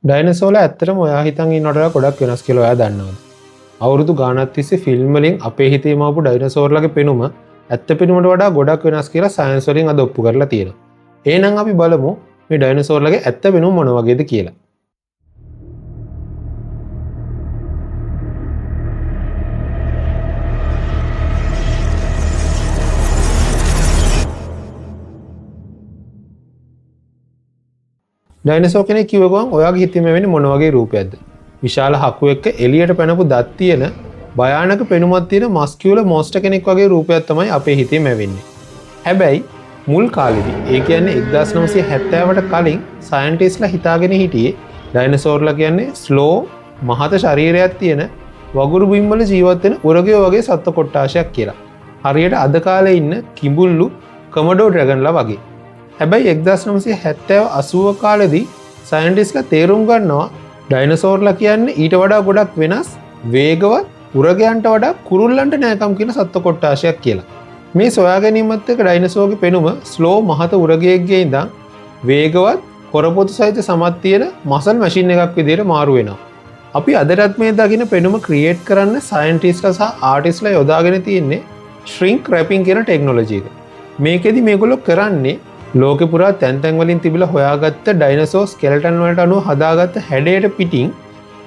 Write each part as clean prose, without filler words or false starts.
ඩයිනසෝලා ඇත්තටම ඔයා හිතන් ඉන්නවට වඩා ගොඩක් වෙනස් කියලා ඔයා දන්නවද? අවුරුදු ගාණක් තිස්සේ ෆිල්ම් වලින් අපේ හිතේ මාපු ඩයිනසෝර්ලගේ පෙනුම ඇත්ත පෙනුමට වඩා ගොඩක් වෙනස් කියලා සයන්ස් වලින් අද ඔප්පු කරලා තියෙනවා. එහෙනම් අපි බලමු මේ ඩයිනසෝර්ලගේ ඇත්ත පෙනුම මොන වගේද කියලා. ඩයිනසෝ කෙනෙක් කිව්ව ගමන් ඔයාගේ හිතේම වෙන්නේ මොන වගේ රූපයක්ද? විශාල හකු එක්ක එළියට පැනපු දත් තියෙන භයානක පෙනුමක් තියෙන මස්කියුලර් මොන්ස්ටර් කෙනෙක් වගේ රූපයක් තමයි අපේ හිතේම වෙන්නේ. හැබැයි මුල් කාලෙදී ඒ කියන්නේ 1970ට කලින් සයන්ටිස්ට්ලා හිතාගෙන හිටියේ ඩයිනසෝර්ලා කියන්නේ ස්ලෝ මහත ශරීරයක් තියෙන වගුරු බිම් වල ජීවත් වෙන උරගයෝ වගේ සත්ත්ව කොට්ටාශයක් කියලා. හරියට අද කාලේ ඉන්න කිඹුල්ලු කොමඩෝ ඩ්‍රැගන්ලා වගේ. හැබැයි 1970-80 කාලෙදී සයන්ටිස්ට්ලා තේරුම් ගන්නවා ඩයිනසෝර්ලා කියන්නේ ඊට වඩා ගොඩක් වෙනස් වේගවත් උරගයන්ට වඩා කුරුල්ලන්ට නෑකම් කියන සත්ත්ව කොට්ටාශයක් කියලා. මේ සොයා ගැනීමත් එක්ක ඩයිනසෝර්ගේ පෙනුම ස්ලෝ මහත උරගයෙක්ගේ ඉඳන් වේගවත් කොරපොතු සහිත සමත් තියෙන මසල් මැෂින් එකක් විදිහට මාරු වෙනවා. අපි අදටත් මේ දකින පෙනුම ක්‍රියේට් කරන්න සයන්ටිස්ට්ලා සහ ආටිස්ට්ලා යොදාගෙන තියෙන්නේ shrink wrapping කියන ටෙක්නොලොජි එක. මේකෙදි මේගොල්ලෝ කරන්නේ ලෝකෙ පුරා තැන් තැන් වලින් තිබිලා හොයාගත්ත ඩයිනසෝර් ස්කෙලටන් වලට අනුව හදාගත්ත හැඩයට පිටින්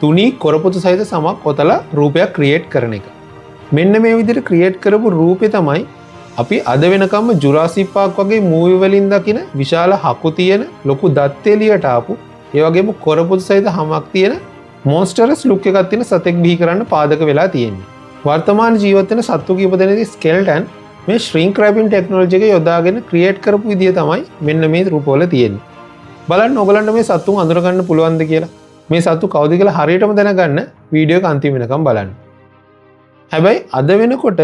තුනී කොරපොතු සහිත සමක් ඔතලා රූපයක් ක්‍රියේට් කරන එක. මෙන්න මේ විදිහට ක්‍රියේට් කරපු රූපේ තමයි අපි අද වෙනකම්ම ජුරාසික් පාක් වගේ මූවි වලින් දකින විශාල හකු තියෙන ලොකු දත් එළියට ආපු ඒ වගේම කොරපොතු සහිත හමක් තියෙන මොන්ස්ටරස් ලුක් එකක් තියෙන සතෙක් බිහි කරන්න පාදක වෙලා තියෙන්නේ. වර්තමාන ජීවත් වෙන සත්තු කීප දෙනෙක්ගේ ස්කෙලටන් මේ shrink wrapping ටෙක්නොලොජි එක යොදාගෙන ක්‍රියේට් කරපු විදිය තමයි මෙන්න මේ රූපවල තියෙන්නේ. බලන්න ඔයගලන්ට මේ සත්තුන් අඳුර ගන්න පුළුවන්ද කියලා. මේ සත්තු කවුද කියලා හරියටම දැනගන්න වීඩියෝ එක අන්තිම වෙනකම් බලන්න. හැබැයි අද වෙනකොට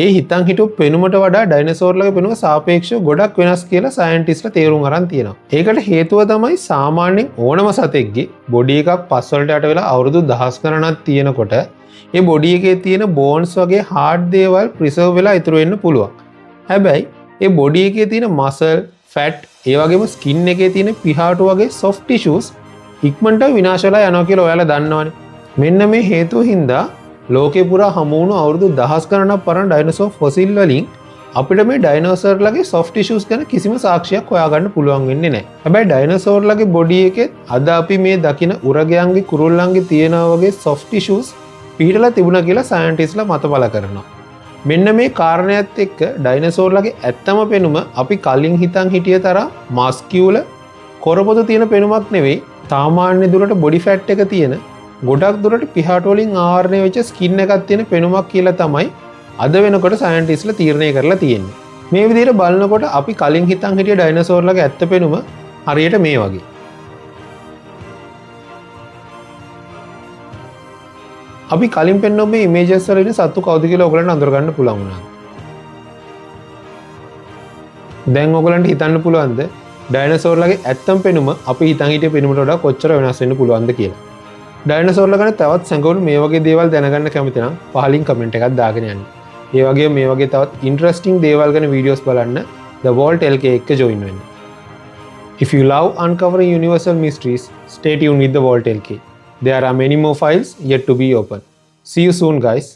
ඒ හිතන් හිටපු පෙනුමට වඩා ඩයිනසෝර්ලගේ පෙනුම සාපේක්ෂව ගොඩක් වෙනස් කියලා සයන්ටිස්ට්ලා තේරුම් අරන් තියෙනවා. ඒකට හේතුව තමයි සාමාන්‍යයෙන් ඕනම සතෙක්ගේ බොඩි එකක් පස් වලට යට වෙලා අවුරුදු දහස් ගණනක් තියෙනකොට ඒ බොඩි එකේ තියෙන බෝන්ස් වගේ හાર્ඩ් දේවල් ප්‍රිසර්ව් වෙලා ඉතුරු වෙන්න පුළුවන්. හැබැයි ඒ බොඩි එකේ තියෙන මසල්, ෆැට්, ඒ වගේම ස්කින් එකේ තියෙන පිහාටු වගේ soft tissues ඉක්මනට විනාශ වෙලා යනවා කියලා ඔයාලා දන්නවනේ. මෙන්න මේ හේතුව හින්දා ලෝකේ පුරා හමු වුණු අවුරුදු දහස් ගණනක් පරණ ඩයිනසෝර් ෆොසිල් වලින් අපිට මේ ඩයිනෝසර්ලගේ soft tissues ගැන කිසිම සාක්ෂියක් හොයාගන්න පුළුවන් වෙන්නේ නැහැ. හැබැයි ඩයිනසෝර්ලගේ බොඩි එකේ අද අපි මේ දකින උරගයන්ගේ කුරුල්ලන්ගේ තියෙනා වගේ soft tissues පිහිටලා තිබුණා කියලා සයන්ටිස්ට්ලා මත බල කරනවා. මෙන්න මේ කාරණයත් එක්ක ඩයිනසෝර්ලගේ ඇත්තම පෙනුම අපි කලින් හිතන් හිටිය තරම් මස්කියුලර් කොරපොතු තියෙන පෙනුමක් නෙවෙයි. සාමාන්‍ය දුරට බොඩි ෆැට් එක තියෙන ගොඩක් දුරට පිහාට වලින් ආවරණය වෙච්ච ස්කින් එකක් තියෙන පෙනුමක් කියලා තමයි අද වෙනකොට සයන්ටිස්ට්ලා තීරණය කරලා තියෙන්නේ. මේ විදිහට බලනකොට අපි කලින් හිතන් හිටිය ඩයිනසෝර්ලගේ ඇත්ත පෙනුම හරියට මේ වගේ. අපි කලින් පෙන්වපු මේ ඉමේජස් වල ඉන්න සත්තු කවුද කියලා ඔයගලන්ට අඳුරගන්න පුළුවන් වුණා. දැන් ඔයගලන්ට හිතන්න පුළුවන්ද ඩයිනසෝර්ලගේ ඇත්තම පෙනුම අපි හිතන් හිටිය පෙනුමට වඩා කොච්චර වෙනස් වෙන්න පුළුවන්ද කියලා. ඩයිනසෝර්ලා ගැන තවත් සැඟවුණු මේ වගේ දේවල් දැනගන්න කැමති නම් පහලින් කමෙන්ට් එකක් දාගෙන යන්න. ඒ වගේම මේ වගේ තවත් ඉන්ටරෙස්ටිං දේවල් ගැන වීඩියෝස් බලන්න The Vault LK එක join වෙන්න. If you love uncovering universal mysteries, stay tuned with The Vault LK. There are many more files yet to be opened. See you soon, guys.